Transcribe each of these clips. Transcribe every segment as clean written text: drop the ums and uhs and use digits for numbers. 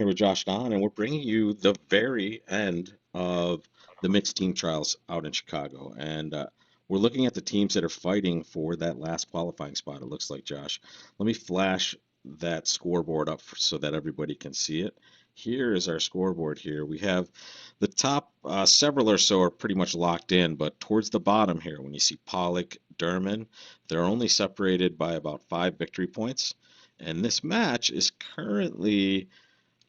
Here with Josh Don, and we're bringing you the very end of the mixed team trials out in Chicago. And we're looking at the teams that are fighting for that last qualifying spot, it looks like, Josh. Let me flash that scoreboard up so that everybody can see it. Here is our scoreboard here. We have the top several or so are pretty much locked in, but towards the bottom here, when you see Pollock, Derman, they're only separated by about 5 victory points. And this match is currently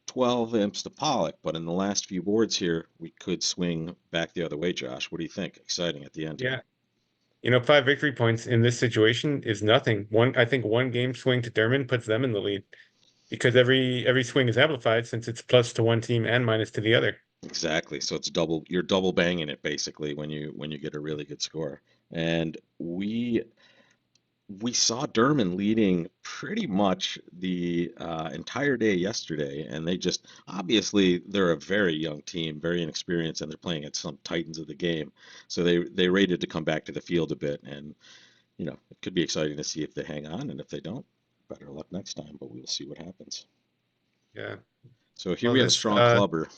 12 imps to Pollock, but in the last few boards here, we could swing back the other way, Josh. What do you think? Exciting at the end here. Yeah, 5 victory points in this situation is nothing. I think one game swing to Dermot puts them in the lead because every swing is amplified since it's plus to one team and minus to the other. Exactly. So it's double, you're double banging it basically when you get a really good score. And we saw Derman leading pretty much the entire day yesterday, and they just obviously they're a very young team, very inexperienced, and they're playing at some titans of the game. So they rated to come back to the field a bit, and it could be exciting to see if they hang on, and if they don't, better luck next time. But we'll see what happens. Yeah. So here Well, we have a this strong clubber.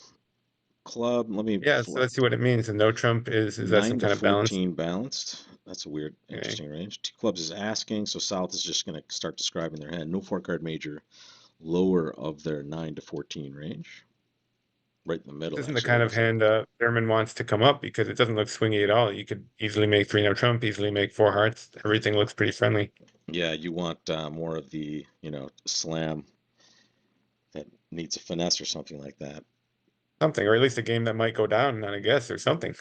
Club, let me yeah, so let's see what it means. And no Trump is that some 9 to kind of balance? 14 balanced. That's a weird, Okay. interesting range. Two clubs is asking, so South is just going to start describing their hand. No four card major, lower of their 9 to 14 range. Right in the This middle, isn't the actually, it kind of looks like. hand Thurman wants to come up because it doesn't look swingy at all. You could easily make three no Trump, easily make four hearts. Everything looks pretty friendly. Yeah, you want more of the, slam that needs a finesse or something like that. Something, or at least a game that might go down on a guess or something.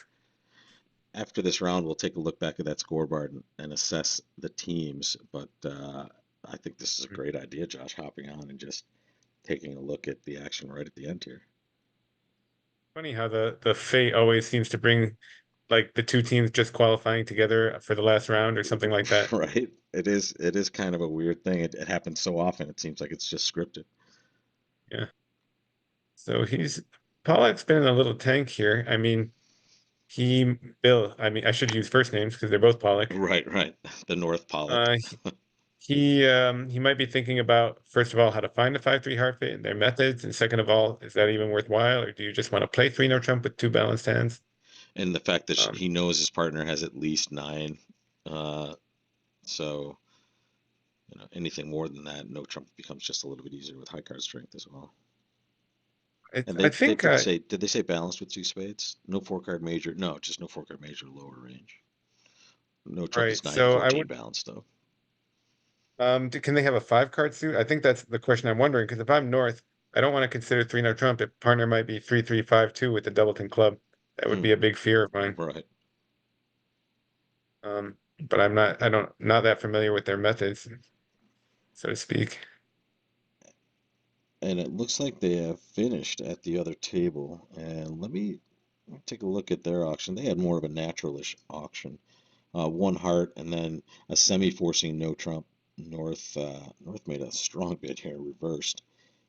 After this round, we'll take a look back at that scoreboard and assess the teams. But I think this is a great idea, Josh, hopping on and just taking a look at the action right at the end here. Funny how the fate always seems to bring like the two teams just qualifying together for the last round or something like that. Right? It is kind of a weird thing. It happens so often. It seems like it's just scripted. Yeah. So he's Pollock's been in a little tank here. I mean, he Bill. I mean, I should use first names because they're both Pollock. Right, right. The North Pollock. Uh, he might be thinking about first of all how to find a 5-3 heart fate and their methods, and second of all, is that even worthwhile, or do you just want to play three no trump with two balanced hands? And the fact that Um, he knows his partner has at least 9. Uh, so, anything more than that, no trump becomes just a little bit easier with high card strength as well. And I they think did they say balanced with two spades? No four card major. No, just no four card major lower range. No trump is right. 9 to So I 14 would balanced though. can they have a five card suit? I think that's the question I'm wondering because if I'm North, I don't want to consider three no trump. If partner might be 3-3-5-2 with the doubleton club, that would Hmm, be a big fear of mine. right. But I don't not that familiar with their methods, so to speak. And it looks like they have finished at the other table. And let me take a look at their auction. They had more of a naturalish auction. One heart and then a semi-forcing no trump. North made a strong bid here, reversed,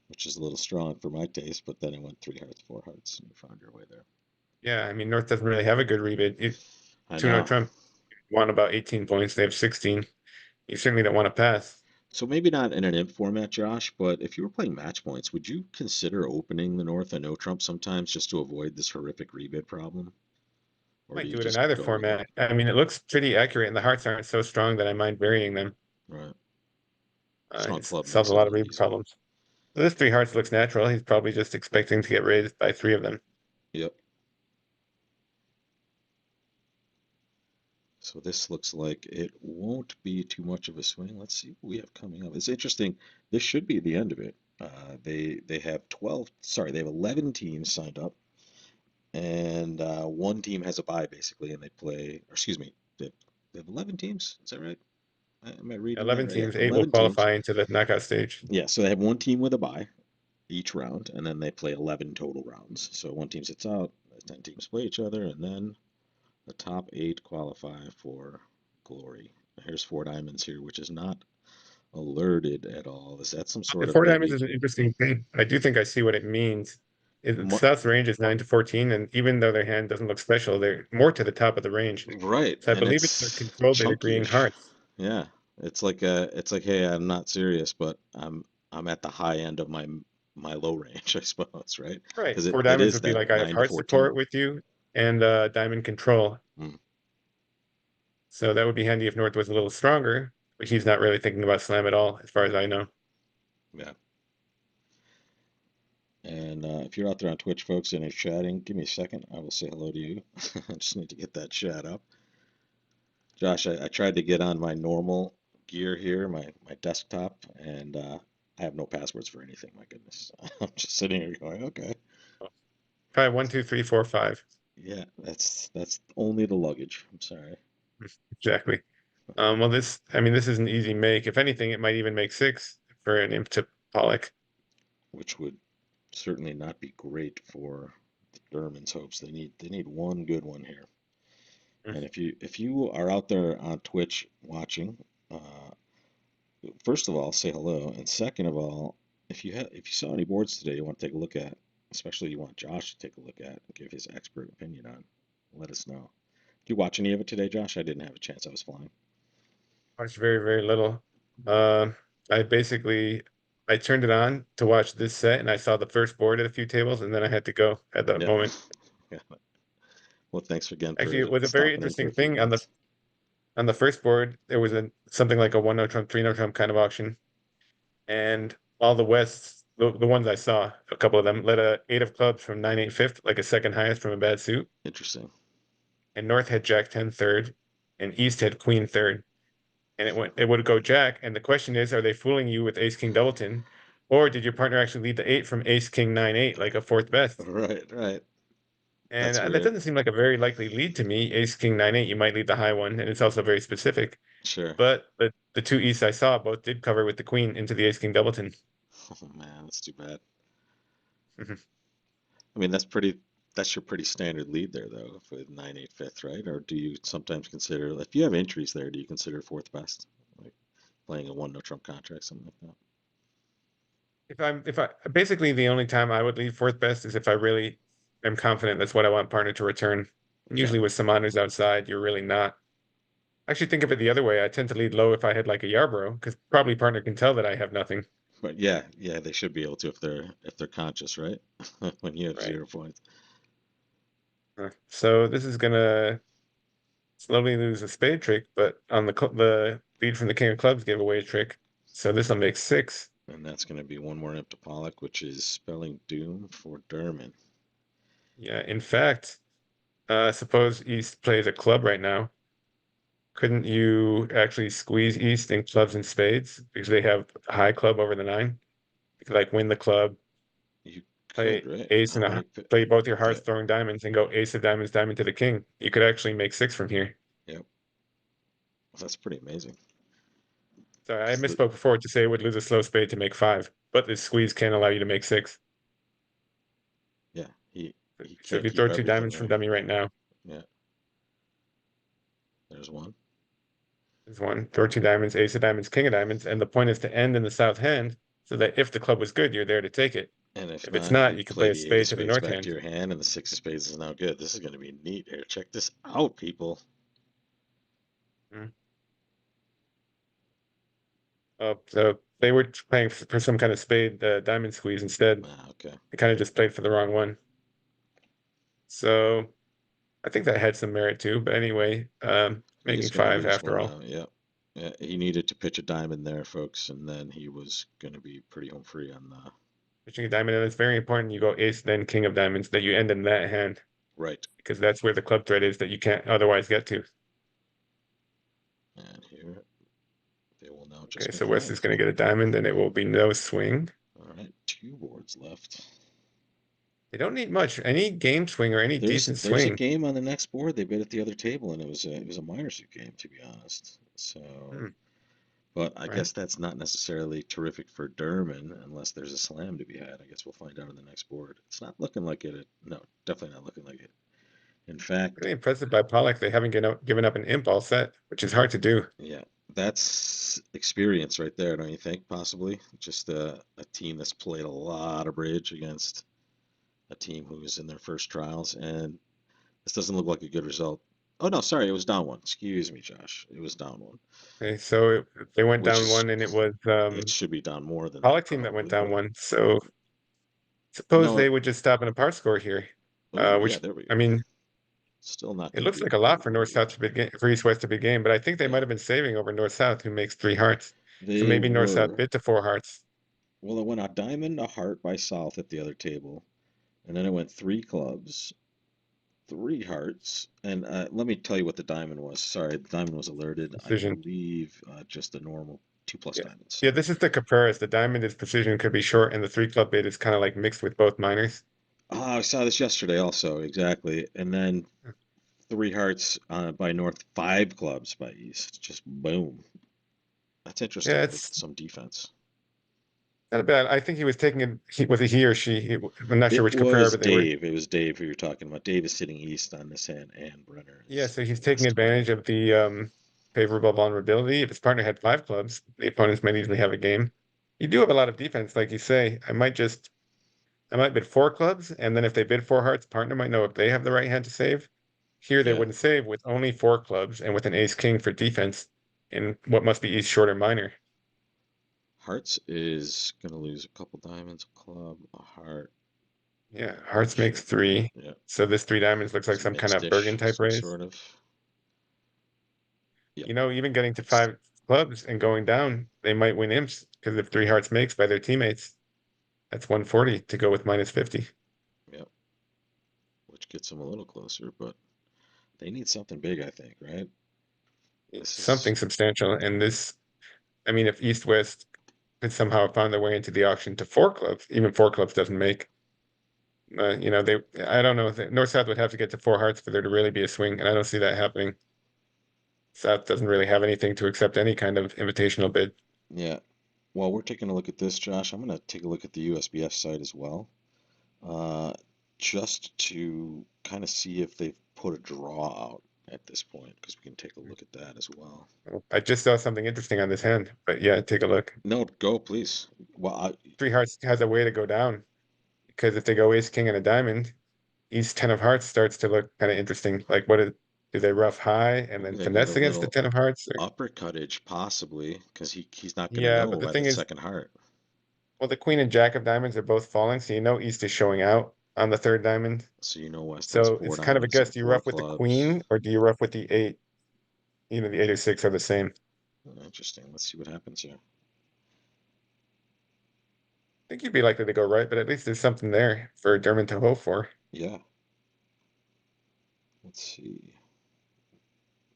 which is a little strong for my taste, but then it went three hearts, four hearts, and you found your way there. Yeah, I mean North doesn't really have a good rebate. I Two no know. trump won about 18 points. They have 16. You certainly don't want to pass. So maybe not in an imp format, Josh, but if you were playing match points, would you consider opening the North and no trump sometimes just to avoid this horrific rebid problem? Or do Might you do it in just either go with it? format. I mean, it looks pretty accurate, and the hearts aren't so strong that I mind varying them. Right. Strong It club solves makes a it a lot of little rebate easier. problems. So this three hearts looks natural. He's probably just expecting to get raised by three of them. Yep. So this looks like it won't be too much of a swing. Let's see what we have coming up. It's interesting. This should be the end of it. They have 12, sorry, they have 11 teams signed up, and one team has a bye basically, and they play, or excuse me, they have 11 teams. Is that right? Am I reading that 11 right? Yeah, teams, eight will 11 teams. qualify into the knockout stage. Yeah, so they have one team with a bye each round, and then they play 11 total rounds. So one team sits out, 10 teams play each other, and then the top 8 qualify for glory. Here's four diamonds here, which is not alerted at all. Is that some The sort of four diamonds maybe? is an interesting thing. I do think I see what it means. South's range is 9 to 14, and even though their hand doesn't look special, they're more to the top of the range. Right, So I and believe it's their it's control bit agreeing chunky-ish. hearts. Yeah, it's like hey, I'm not serious, but I'm at the high end of my my low range, I suppose, right? Right. Because Four it diamonds is would be that like I have 9 to heart 14. support with you and diamond control. Mm, So that would be handy if North was a little stronger, but he's not really thinking about slam at all, as far as I know. yeah. And if you're out there on Twitch, folks, and are chatting, give me a second. I will say hello to you. I just need to get that chat up. Josh, I tried to get on my normal gear here, my desktop, and I have no passwords for anything. My goodness. I'm just sitting here going, okay. Try 1, 2, 3, 4, 5. Yeah, that's only the luggage. I'm sorry. Exactly. Well, I mean, this is an easy make. If anything, it might even make 6 for an imp to Pollock. Which would certainly not be great for the Germans' hopes. They need one good one here. Mm. And if you are out there on Twitch watching, first of all, say hello, and second of all, if you saw any boards today you want to take a look at, especially you want Josh to take a look at and give his expert opinion on, let us know. Did you watch any of it today, Josh? I didn't have a chance. I was flying. Watched very, very little. Um, I basically I turned it on to watch this set, and I saw the first board at a few tables, and then I had to go at that Yeah. moment. Yeah. Well, thanks again Actually, for it was a very stopping in for interesting a few thing on the minutes. on the first board. There was a something like a 1 no trump, 3 no trump kind of auction, and all the Wests, the ones I saw, a couple of them led a 8 of clubs from 9, 8 fifth, like a second highest from a bad suit, Interesting. and North had Jack 10 third, and East had Queen third, and it would go Jack. And the question is, are they fooling you with Ace King Doubleton, or did your partner actually lead the 8 from Ace King 9, 8 like a fourth best? Right, right. And That's that weird. doesn't seem like a very likely lead to me. Ace King 9, 8, you might lead the high one, and it's also very specific. Sure. But the two East I saw both did cover with the Queen into the Ace King Doubleton. Oh man, that's too bad. Mhm. I mean, that's your pretty standard lead there though, with 9 8 fifth, right? Or do you sometimes consider, if you have entries there, do you consider fourth best? Like playing a one no trump contract, something like that? If I basically the only time I would lead fourth best is if I really am confident that's what I want partner to return. Yeah. Usually with some honors outside, you're really not. I actually think of it the other way. I tend to lead low if I had like a Yarborough, because probably partner can tell that I have nothing, But yeah, yeah, they should be able to if they're conscious, right? When you have right? 0 points. So this is gonna slowly lose a spade trick, but on the lead from the King of Clubs gave away a trick. So this will make 6. And that's going to be one more imp to Pollock, which is spelling doom for Derman. Yeah, in fact, suppose East plays a club right now. Couldn't you actually squeeze East in clubs and spades because they have a high club over the 9? You could like win the club, You could, play right? ace How and many? a play both your hearts Okay. throwing diamonds and go ace of diamonds, diamond to the king. You could actually make 6 from here. Yep. That's pretty amazing. Sorry, I 'Cause misspoke before to say it would lose a slow spade to make 5, but this squeeze can allow you to make 6. yeah, he So if can't you throw keep two everything diamonds from there. dummy right now, Yeah, there's one. there's one. Throw two diamonds, ace of diamonds, king of diamonds, and the point is to end in the south hand so that if the club was good, you're there to take it. And if If it's not, not, you you can play play a the eight of spade to the spades north back to hand. your hand, and the six of spades is now good. This is going to be neat here. Check this out, people. Mm. So they were playing for some kind of spade diamond squeeze instead. Ah, okay. They kind of just played for the wrong one. So I think that had some merit too. But anyway, He making is going to 5 lose after one all. now. Yeah. Yeah, he needed to pitch a diamond there, folks, and then he was going to be pretty home free on the Pitching a diamond, and it's very important you go ace, then king of diamonds, that you end in that hand, right. because that's where the club threat is that you can't otherwise get to. And here they will now Okay, just make so West is 5. going to get a diamond, and it will be no swing. All right, 2 boards left. They don't need much. Any game swing or any decent There's a swing. game on the next board. They bet at the other table, and it was a minor suit game, to be honest. So, Hmm, but I right. guess that's not necessarily terrific for Derman unless there's a slam to be had. I guess we'll find out on the next board. It's not looking like it. No, definitely not looking like it. In fact, Really impressive by Pollock. They haven't given up an imp all set, which is hard to do. yeah, that's experience right there, don't you think? Possibly just a team that's played a lot of bridge against a team who's in their first trials, and this doesn't look like a good result. Oh no, sorry, it was down one. Excuse me, Josh. It was down one, Okay, so they went which down is one, and it was it should be down more than that Pollock team that went probably, down but one. So Suppose No, they would just stop an apart score here, oh yeah, which there we I go. mean, Still not it going to looks be. like a lot for North-South to begin, for East-West to begin, but I think they might Yeah, have been saving over North-South, who makes three hearts. So they maybe North-South were. bid to four hearts. Well, it went a diamond, a heart by South at the other table, and then it went three clubs, three hearts, and let me tell you what the diamond was. Sorry, the diamond was alerted. I Precision. believe just a normal two plus Yeah. diamonds. Yeah, this is the Caperas. The diamond is precision, could be short, and the three club bid is kind of like mixed with both minors. Ah, I saw this yesterday also, exactly. And then three hearts by North, five clubs by East. Just boom. That's Yeah, interesting with it's some defense. not bad. I think he was taking it, was it he or she? I'm not sure It which Caprera, was but they were. Dave. It was Dave who you're talking about. Dave is sitting east on this hand, and Brenner Yeah, is so he's taking west. advantage of the favorable vulnerability. If his partner had five clubs, the opponents might easily have a game. You do have a lot of defense, like you say. I might bid four clubs, and then if they bid four hearts, partner might know if they have the right hand to save. Here they Yeah. wouldn't save with only four clubs and with an ace king for defense in what must be East shorter minor. Hearts is going to lose a couple diamonds, a club, a heart. Yeah, hearts makes Should, three. yeah. So this three diamonds looks like It's a some kind mixed of Bergen dish, type some raise. sort of. Yep. Even getting to It's, five clubs and going down, they might win imps because if three hearts makes by their teammates, that's 140 to go with minus 50. yep. Which gets them a little closer, but they need something big, I think, right? This is, Something substantial. And this, I mean, if East West could somehow find their way into the auction to four clubs, even four clubs doesn't make. I don't know. North South would have to get to four hearts for there to really be a swing, and I don't see that happening. South doesn't really have anything to accept any kind of invitational bid. yeah. While we're taking a look at this, Josh, I'm going to take a look at the USBF site as well, uh, just to kind of see if they've put a draw out at this point, because we can take a look at that as well. I just saw something interesting on this hand, but yeah, take a look. No, go please. Well, Three hearts has a way to go down because if they go ace king and a diamond, East ten of hearts starts to look kind of interesting. Like do they rough high and then they got a finesse against the little ten of hearts? Or, uppercuttage possibly, because he's not going to yeah, know but the by the thing is, second heart. well, the queen and jack of diamonds are both falling, so East is showing out on the third diamond. So West has So four it's kind of a diamonds guess. and Do you four rough with the clubs. queen or do you rough with the eight? The eight or six are the same. Interesting. Let's see what happens here. I think you'd be likely to go right, but at least there's something there for Dermot to hope for. Yeah. Let's see.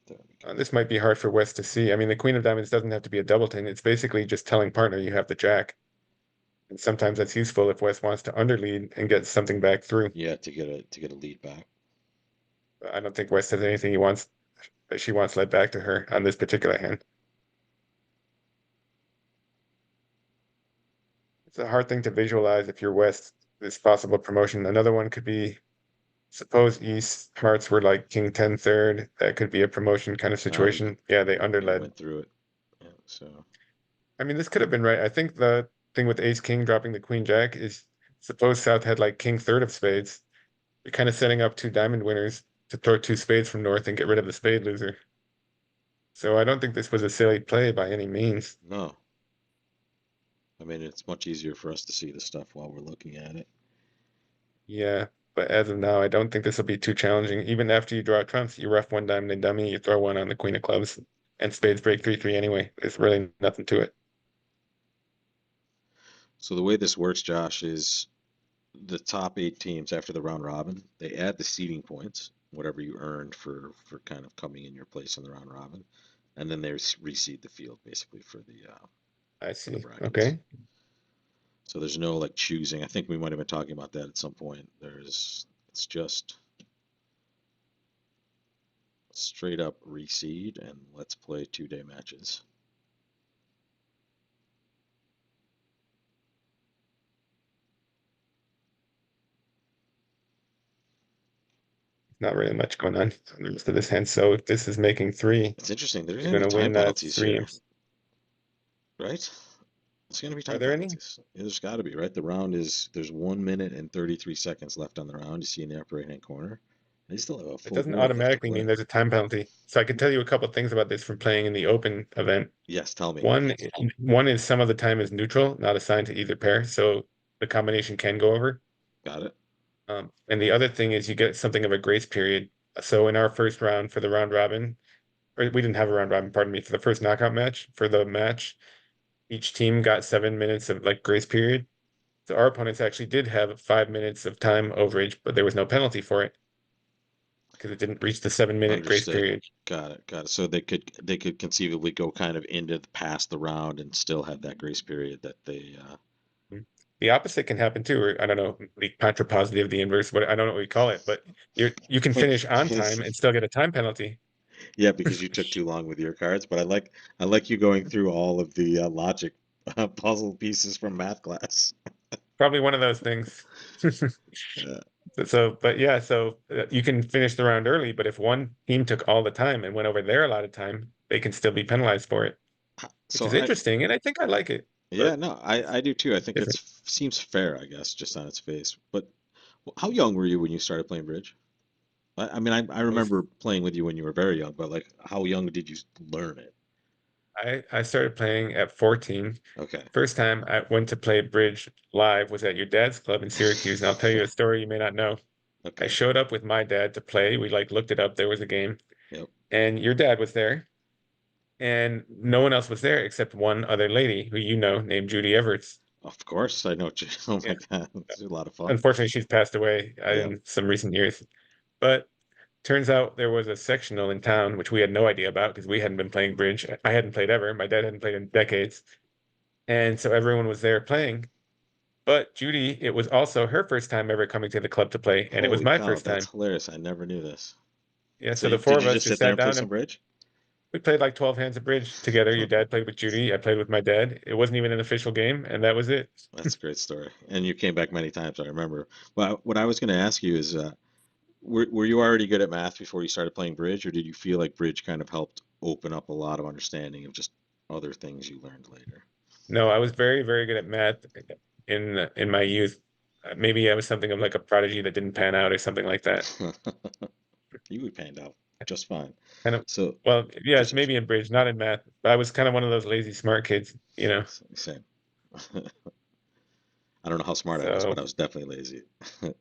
There we go. This might be hard for West to see. I mean, the queen of diamonds doesn't have to be a doubleton. It's basically just telling partner you have the jack. And sometimes that's useful if West wants to underlead and get something back through. Yeah, to get a lead back. I don't think West has anything he wants that she wants led back to her on this particular hand. It's a hard thing to visualize if you're West, this possible promotion. Another one could be suppose East hearts were like King 10 third. That could be a promotion kind of Oh, situation. Yeah, they it underled. went through it. Yeah, so I mean, this could have been right. I think the thing with Ace King dropping the Queen Jack is suppose South had like King third of spades. You're kind of setting up two diamond winners to throw two spades from North and get rid of the spade loser. So I don't think this was a silly play by any means. no. I mean, it's much easier for us to see the stuff while we're looking at it. Yeah, but as of now, I don't think this will be too challenging. Even after you draw trumps, you rough one diamond and dummy, you throw one on the Queen of Clubs, and spades break 3-3 anyway. There's really nothing to it. So the way this works, Josh, is the top eight teams after the round robin, they add the seeding points, whatever you earned for kind of coming in your place in the round robin, and then they reseed the field basically I for the see. brackets. Okay. So there's no like choosing. I think we might have been talking about that at some point. It's just straight up reseed and let's play 2 day matches. Not really much going on for the rest of this hand. So if this is making three, It's interesting. There you're isn't going any to time win penalties three here, imps. right? It's going to be Are time there any? penalties. There's got to be, right? There's 1 minute and 33 seconds left on the round. You see in the upper right hand corner. They still have a It full doesn't board left to automatically mean play. there's a time penalty. So I can tell you a couple of things about this from playing in the open event. Yes, tell me. One, one is some of the time is neutral, not assigned to either pair, so the combination can go over. Got it. And the other thing is you get something of a grace period. So in our first round for the round robin, or we didn't have a round robin, pardon me, for the first knockout match, for the match, each team got 7 minutes of like grace period. So our opponents actually did have 5 minutes of time overage, but there was no penalty for it because it didn't reach the 7 minute grace Understood. period. Got it. Got it. So they could conceivably go kind of into past the round and still have that grace period that they Mm. The opposite can happen too, or I don't know, the contrapositive, the inverse, what I don't know what we call it, but you can finish on time and still get a time penalty. yeah, because you took too long with your cards. But I like you going through all of the logic puzzle pieces from math class. Probably one of those things. Uh, So, but yeah, so you can finish the round early, but if one team took all the time and went over their allotted time, they can still be penalized for it, which so is I interesting, and I think I like it, yeah, but no, I do too. I think different. it's seems fair, I guess, just on its face. But how young were you when you started playing bridge? I mean, I I was remember playing with you when you were very young, but like, how young did you learn it? I started playing at 14. Okay. First time I went to play bridge live was at your dad's club in Syracuse, and I'll tell you a story you may not know. I Okay. showed up with my dad to play. We like looked it up. There was a game, Yep. and your dad was there, and no one else was there except one other lady who you know named Judy Everts. Of course, I know. Oh Yeah. my God, it's a lot of fun. Unfortunately, she's passed away Yep. in some recent years. But turns out there was a sectional in town, which we had no idea about because we hadn't been playing bridge. I hadn't played ever. My dad hadn't played in decades. And so everyone was there playing. But Judy, it was also her first time ever coming to the club to play, and it was Holy my cow, first that's time. hilarious. I never knew this. Yeah, So so the four did of you us just just sit there sat and play down some and bridge? we played like 12 hands of bridge together. Your dad played with Judy, I played with my dad. It wasn't even an official game, and that was it. That's a great story. And you came back many times, I remember. Well, what I was going to ask you is, were you already good at math before you started playing bridge, or did you feel like bridge kind of helped open up a lot of understanding of just other things you learned later? No, I was very, very good at math in my youth. Maybe I was something of like a prodigy that didn't pan out or something like that. You panned out just fine. Kind of, So well, yes, just maybe in bridge, not in math. But I was kind of one of those lazy smart kids. same. I don't know how smart I was, So but I was definitely lazy. well,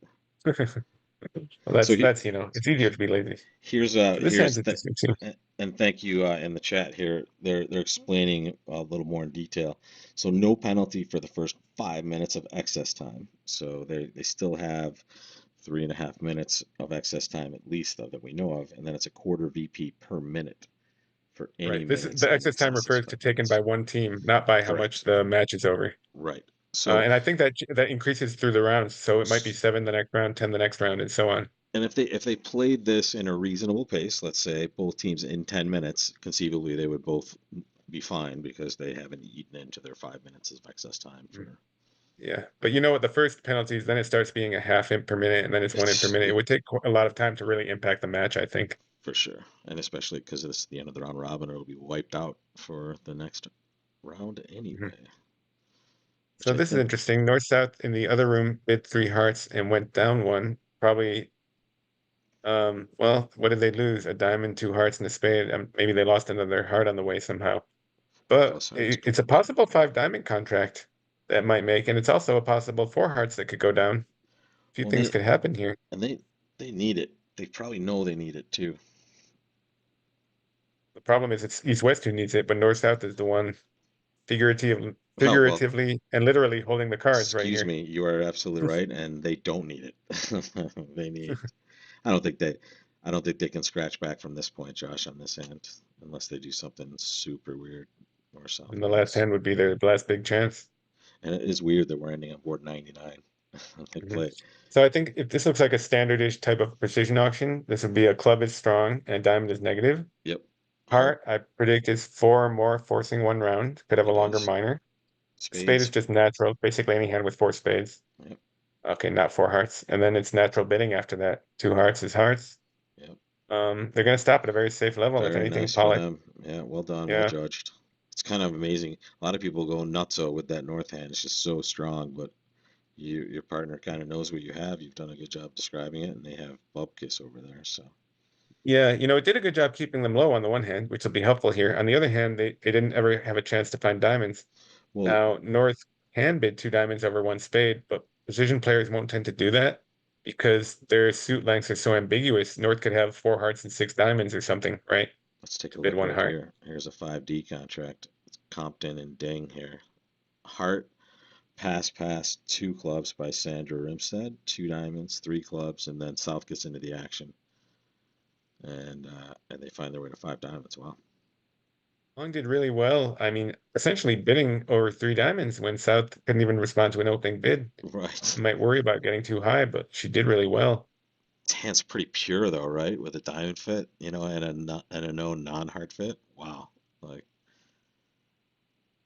So that's it's easier to be lazy. here's So this here's sounds the interesting too. and thank you in the chat here. They're explaining a little more in detail. So no penalty for the first 5 minutes of excess time. So they still have 3.5 minutes of excess time at least that we know of, and then it's a quarter VP per minute for any Right. This minutes the in excess time excess of refers to five taken minutes. by one team, not by how much Correct. the match is over. Right. So And I think that increases through the rounds. So it might be 7 the next round, 10 the next round, and so on. and if they played this in a reasonable pace, let's say both teams in 10 minutes, conceivably they would both be fine because they haven't eaten into their 5 minutes of excess time Mm. for Yeah. But you know what? The first penalties, then it starts being a half imp per minute, and then it's 1 imp per it's minute. It it would take a lot of time to really impact the match, I think. for sure. And especially because it's the end of the round robin, it'll be wiped out for the next round Mhm. anyway, which So I this is think, interesting. North South in the other room bid 3 hearts and went down one. Probably, well, what did they lose? A diamond, 2 hearts, and a spade. Maybe they lost another heart on the way somehow. But plus hearts could it's a be. possible 5 diamond contract that might make, and it's also a possible 4 hearts that could go down. A few Well, things could happen here. they need it. They probably know they need it too. The problem is it's East West who needs it, but North South is the one Oh, well, figuratively and literally holding the cards right excuse here. me, you are absolutely right, and they don't need it. They need. I don't think they. I don't think they can scratch back from this point, Josh, on this end, unless they do something super weird or And the last southwise. hand would be their last big chance. And it is weird that we're ending on board 99. They Mhm. play. So I think if this looks like a standardish type of precision auction, this would be a club is strong and a diamond is negative. Yep. Heart. Heart, I predict is 4 or more forcing 1 round. Could have a It longer does. minor. Spade is Spades. just natural, basically any hand with 4 spades. Yep. Okay, not 4 hearts. And then it's natural bidding after that. 2 hearts is hearts. Yep. They're gonna stop at a very safe level. If Very anything, nice for Pollock. them. Yeah, well done, well Yeah. judged. It's kind of amazing. A lot of people go nutso with that north hand. It's just so strong, but your partner kind of knows what you have. You've done a good job describing it, and they have Bubkiss over there. So, Yeah, it did a good job keeping them low on the one hand, which will be helpful here. On the other hand, they didn't ever have a chance to find diamonds. well, Now, North can bid 2 diamonds over 1 spade, but precision players won't tend to do that because their suit lengths are so ambiguous. North could have four hearts and six diamonds or something, right? Let's take To a bid look one right heart. here. Here's a 5D contract. It's Compton and Ding here. Heart, pass, two clubs by Sandra Rimstead, two diamonds, three clubs, and then South gets into the action, and they find their way to five diamonds. Wow. Long did really well. I mean, essentially bidding over three diamonds when South couldn't even respond to an opening bid. Right. I might worry about getting too high, but she did really well. His hand's pretty pure though, right? With a diamond fit, and a no non-heart fit. Wow. Like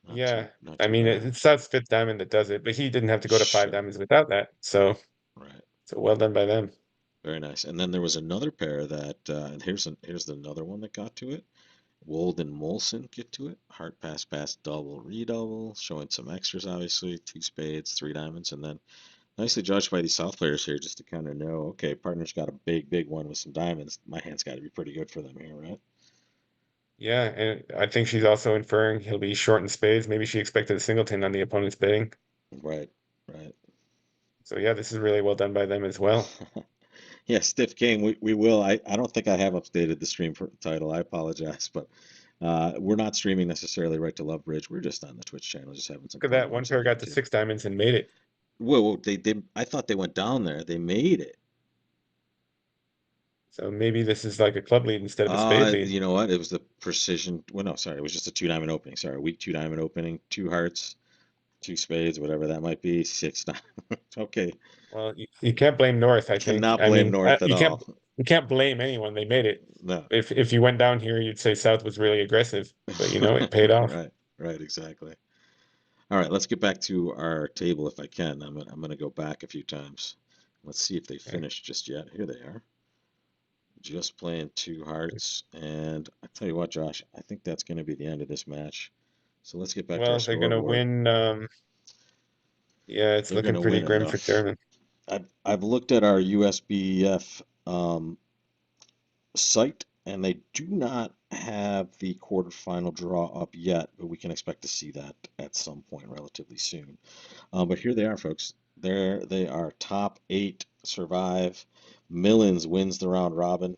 not too Yeah, not I too mean, bad. it's South's fifth diamond that does it, but he didn't have to go to five Sure. diamonds without that. Right. So well done by them. Very nice. And then there was another pair that, and here's another one that got to it. Wold and Molson get to it. Heart pass, double, redouble, showing some extras obviously. Two spades, three diamonds, and then nicely judged by these South players here, just to kind of know, okay, partner's got a big one with some diamonds. My hand's got to be pretty good for them here, right? Yeah, and I think she's also inferring he'll be short in spades. Maybe she expected a singleton on the opponent's bidding. Right, right. So yeah, this is really well done by them as well. Yeah, Stiff King, we will. I don't think I have updated the stream title. I apologize, but we're not streaming necessarily right to Love Bridge. We're just on the Twitch channel, just having some Look at fun that. One watching pair the got to action. six diamonds and made it. Whoa, they I thought they went down there. They made it. So maybe this is like a club lead instead of a spade lead. You know what? It was the precision. Well, no, sorry, it was just a two diamond opening. Sorry, weak two diamond opening, two hearts, two spades, whatever that might be, six diamonds. Okay, Well, you can't blame North, I think. cannot I blame mean, North at all. you can't blame anyone. They made it. No. If you went down here, you'd say South was really aggressive, but it paid off. Right, right, exactly. All right, let's get back to our table if I can. I'm gonna go back a few times. Let's see if they Okay. finished just yet. Here they are, just playing two hearts. And I tell you what, Josh, I think that's gonna be the end of this match. So let's get back to our Well, they're gonna scoreboard. win. Yeah, it's They're looking gonna pretty win grim for enough. German. I've looked at our USBF site, and they do not have the quarterfinal draw up yet, but we can expect to see that at some point relatively soon. But here they are, folks. There they are. Top eight survive. Millens wins the round robin.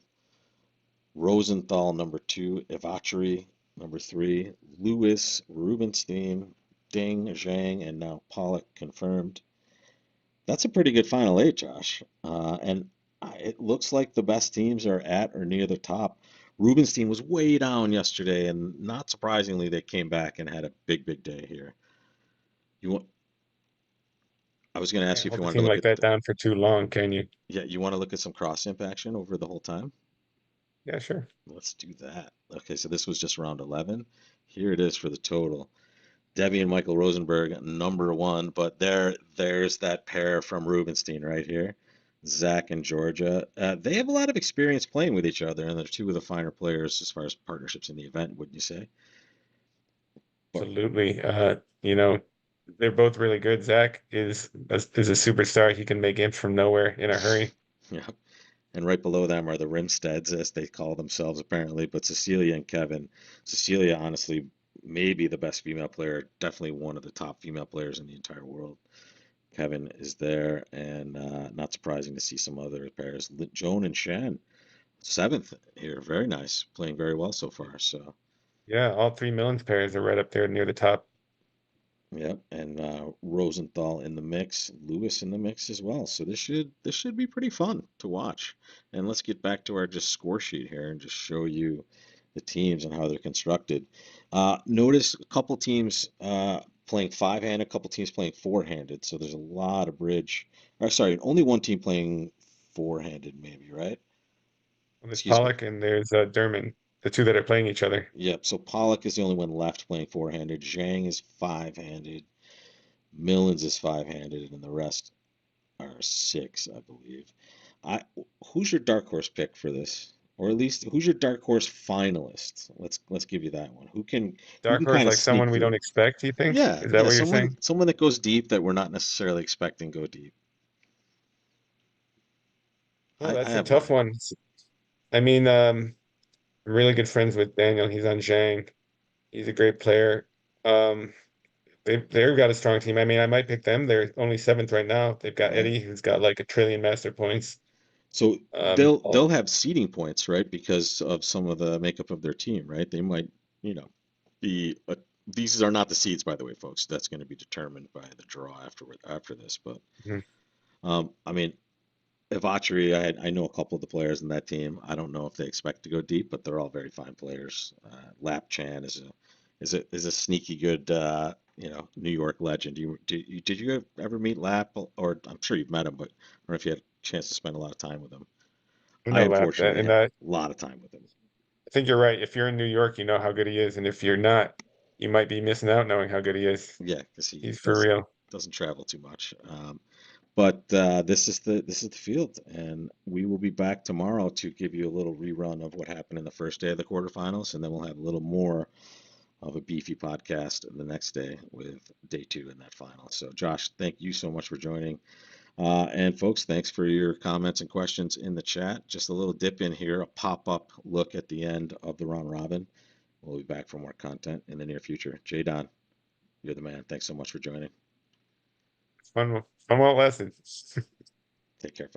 Rosenthal number two. Evachery number three. Lewis, Rubenstein, Ding, Zhang, and now Pollock confirmed. That's a pretty good final eight, Josh. And it looks like the best teams are at or near the top. Rubenstein was way down yesterday, and not surprisingly, they came back and had a big day here. You want, I was going to ask you Can't if you hold a wanted to team look like at, that down for too long, can you? yeah, you want to look at some cross imp action over the whole time? Yeah, sure. Let's do that. Okay, so this was just round 11. Here it is for the total. Debbie and Michael Rosenberg, number one, but there's that pair from Rubenstein right here. Zach and Georgia. They have a lot of experience playing with each other, and they're two of the finer players as far as partnerships in the event, wouldn't you say? But Absolutely. They're both really good. Zach is a superstar. He can make imps from nowhere in a hurry. yeah, and right below them are the Rimsteads, as they call themselves apparently. But Cecilia and Kevin. Cecilia, honestly, maybe the best female player, definitely one of the top female players in the entire world. Kevin is there, and not surprising to see some other pairs. Joan and Shan, seventh here, very nice, playing very well so far. So, Yeah, all three Millens pairs are right up there near the top. yeah, and Rosenthal in the mix, Lewis in the mix as well. So this should be pretty fun to watch. And let's get back to our just score sheet here and just show you the teams and how they're constructed. Notice a couple teams playing five-handed, a couple teams playing four-handed. So there's a lot of bridge. Or sorry, only one team playing four-handed, maybe, right? Well, there's Excuse me. Pollock and there's Derman, the two that are playing each other. Yep. So Pollock is the only one left playing four-handed. Zhang is five-handed. Millens is five-handed, and the rest are six, I believe. I Who's your dark horse pick for this? Or at least who's your dark horse finalist? Let's give you that one. Who can Dark horse, kind of like someone sneak we don't through? expect, you think? Yeah, Is that yeah, what you're someone saying? someone that goes deep that we're not necessarily expecting go deep. Oh, I that's a have tough one. one. I mean, I'm really good friends with Daniel. He's on Zhang. He's a great player. Um, they've got a strong team. I mean, I might pick them. They're only seventh right now. They've got Right. Eddie, who's got like a trillion master points. So Um, they'll have seeding points, right? Because of some of the makeup of their team, right? They might, you know, be these are not the seeds, by the way, folks. That's going to be determined by the draw after this. But mhm. I mean, Avatri, I know a couple of the players in that team. I don't know if they expect to go deep, but they're all very fine players. Lap Chan is a sneaky good New York legend. Did you ever meet Lap? Or I'm sure you've met him, but I don't know if you had a chance to spend a lot of time with him. I I know Lap, unfortunately and had I a lot of time with him. think you're right. If you're in New York, you know how good he is, and if you're not, you might be missing out knowing how good he is. Yeah, because he He's for real. doesn't travel too much. But this is the field, and we will be back tomorrow to give you a little rerun of what happened in the first day of the quarterfinals, and then we'll have a little more of a beefy podcast the next day with day two in that final. So, Josh, thank you so much for joining. And folks, thanks for your comments and questions in the chat. Just a little dip in here, a pop-up look at the end of the round robin. We'll be back for more content in the near future. Jay Don, you're the man. Thanks so much for joining. Fun won't last. Take care.